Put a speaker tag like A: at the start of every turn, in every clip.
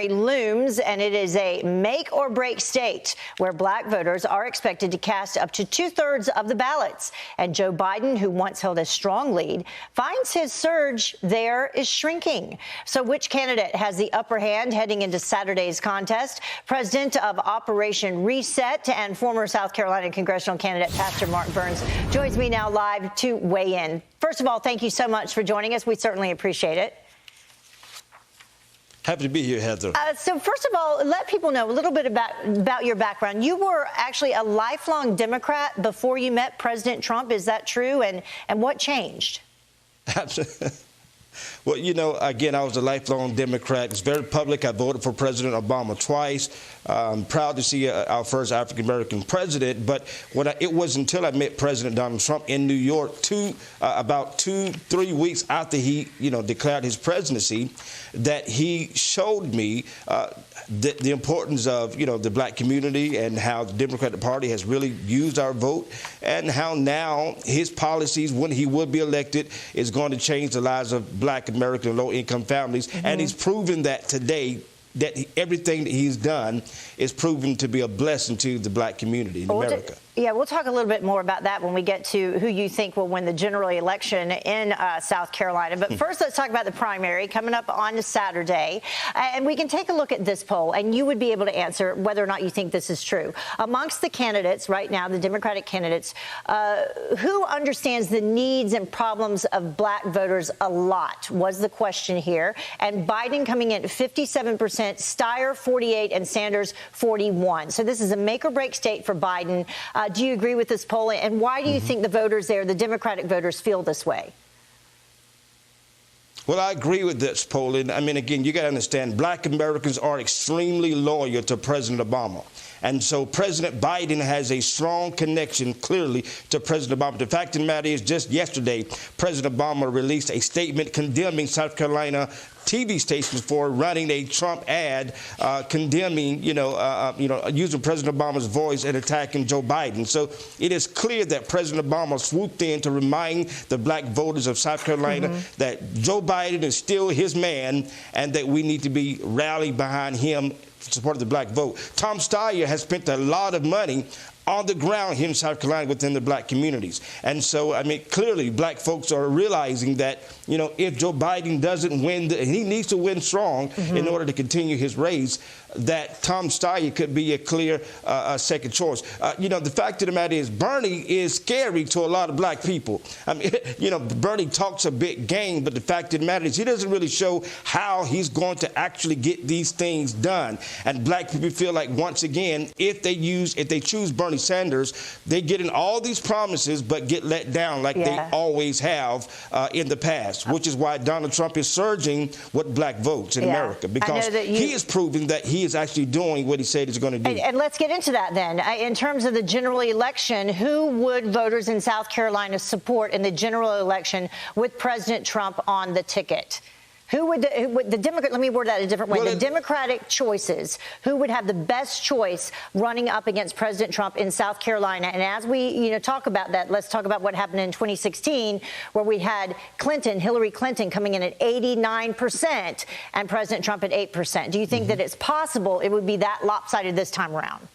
A: Looms, and it is a make or break state where black voters are expected to cast up to 2/3 of the ballots. And Joe Biden, who once held a strong lead, finds his surge there is shrinking. So which candidate has the upper hand heading into Saturday's contest? President of Operation Reset and former South Carolina congressional candidate Pastor Mark Burns joins me now live to weigh in. First of all, thank you so much for joining us. We certainly appreciate it.
B: Happy to be here, Heather.
A: So first of all, let people know a little bit about your background. You were actually a lifelong Democrat before you met President Trump. Is that true? And what changed?
B: Absolutely. Well, you know, again, I was a lifelong Democrat. It's very public. I voted for President Obama twice. I'm proud to see our first African-American president. But it wasn't until I met President Donald Trump in New York about 2-3 weeks after he, declared his presidency, that he showed me the importance of, the black community and how the Democratic Party has really used our vote and how now his policies, when he would be elected, is going to change the lives of black American low-income families. Mm-hmm. And he's proven that today, that everything that he's done is proven to be a blessing to the black community in America.
A: Yeah, we'll talk a little bit more about that when we get to who you think will win the general election in South Carolina. But first, let's talk about the primary coming up on Saturday. And we can take a look at this poll, and you would be able to answer whether or not you think this is true. Amongst the candidates right now, the Democratic candidates, who understands the needs and problems of black voters a lot was the question here. And Biden coming in at 57%, Steyer 48%, and Sanders 41%. So this is a make-or-break state for Biden. Do you agree with this poll? And why do you think the voters there, the Democratic voters, feel this way?
B: Well, I agree with this polling. I mean, again, you got to understand, black Americans are extremely loyal to President Obama. And so President Biden has a strong connection, clearly, to President Obama. The fact of the matter is, just yesterday, President Obama released a statement condemning South Carolina TV stations for running a Trump ad condemning, using President Obama's voice and attacking Joe Biden. So it is clear that President Obama swooped in to remind the black voters of South Carolina that Joe Biden is still his man and that we need to be rallying behind him to support the black vote. Tom Steyer has spent a lot of money on the ground here in South Carolina within the black communities. And so, I mean, clearly black folks are realizing that, if Joe Biden doesn't win, and he needs to win strong in order to continue his race, that Tom Steyer could be a clear second choice. The fact of the matter is Bernie is scary to a lot of black people. I mean, Bernie talks a big game, but the fact of the matter is he doesn't really show how he's going to actually get these things done. And black people feel like, once again, if they choose Bernie Sanders, they get in all these promises but get let down like they always have in the past, which is why Donald Trump is surging with black votes in America, because he is proving that he is actually doing what he said he's going to do.
A: And let's get into that then. In terms of the general election, who would voters in South Carolina support in the general election with President Trump on the ticket? Who would the Democrat? Let me word that a different way. The Democratic choices. Who would have the best choice running up against President Trump in South Carolina? And as we talk about that, let's talk about what happened in 2016, where we had Hillary Clinton, coming in at 89% and President Trump at 8%. Do you think that it's possible it would be that lopsided this time around?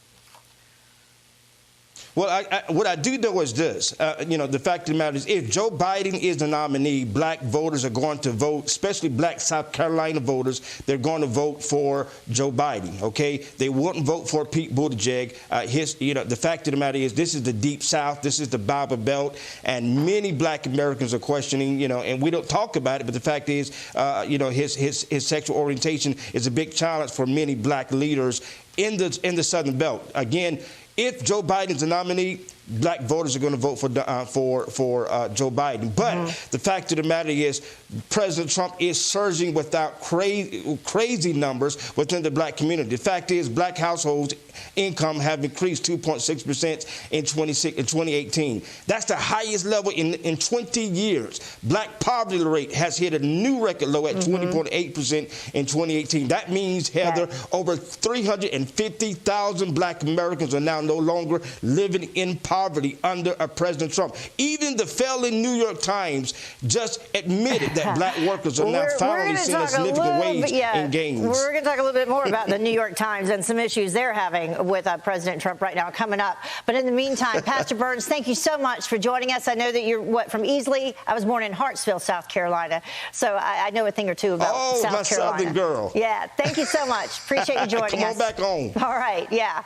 B: Well, what I do know is this. The fact of the matter is, if Joe Biden is the nominee, black voters are going to vote, especially black South Carolina voters, they're going to vote for Joe Biden, okay? They wouldn't vote for Pete Buttigieg. The fact of the matter is, this is the Deep South, this is the Bible Belt, and many black Americans are questioning, and we don't talk about it, but the fact is, his sexual orientation is a big challenge for many black leaders in the Southern Belt. Again, if Joe Biden's the nominee, black voters are going to vote for Joe Biden. But the fact of the matter is, President Trump is surging without crazy numbers within the black community. The fact is, black households' income have increased 2.6% in 2018. That's the highest level in 20 years. Black poverty rate has hit a new record low at 20.8% in 2018. That means, Heather, over 350,000 black Americans are now no longer living in poverty. poverty under President Trump. Even the failing New York Times just admitted that black workers are now finally seeing a significant wage in gains.
A: We're going to talk a little bit more about the New York Times and some issues they're having with President Trump right now coming up. But in the meantime, Pastor Burns, thank you so much for joining us. I know that you're, from Easley? I was born in Hartsville, South Carolina, so I know a thing or two about South Carolina.
B: Southern girl.
A: Yeah, thank you so much. Appreciate you joining us.
B: Come on back home.
A: All right, yeah.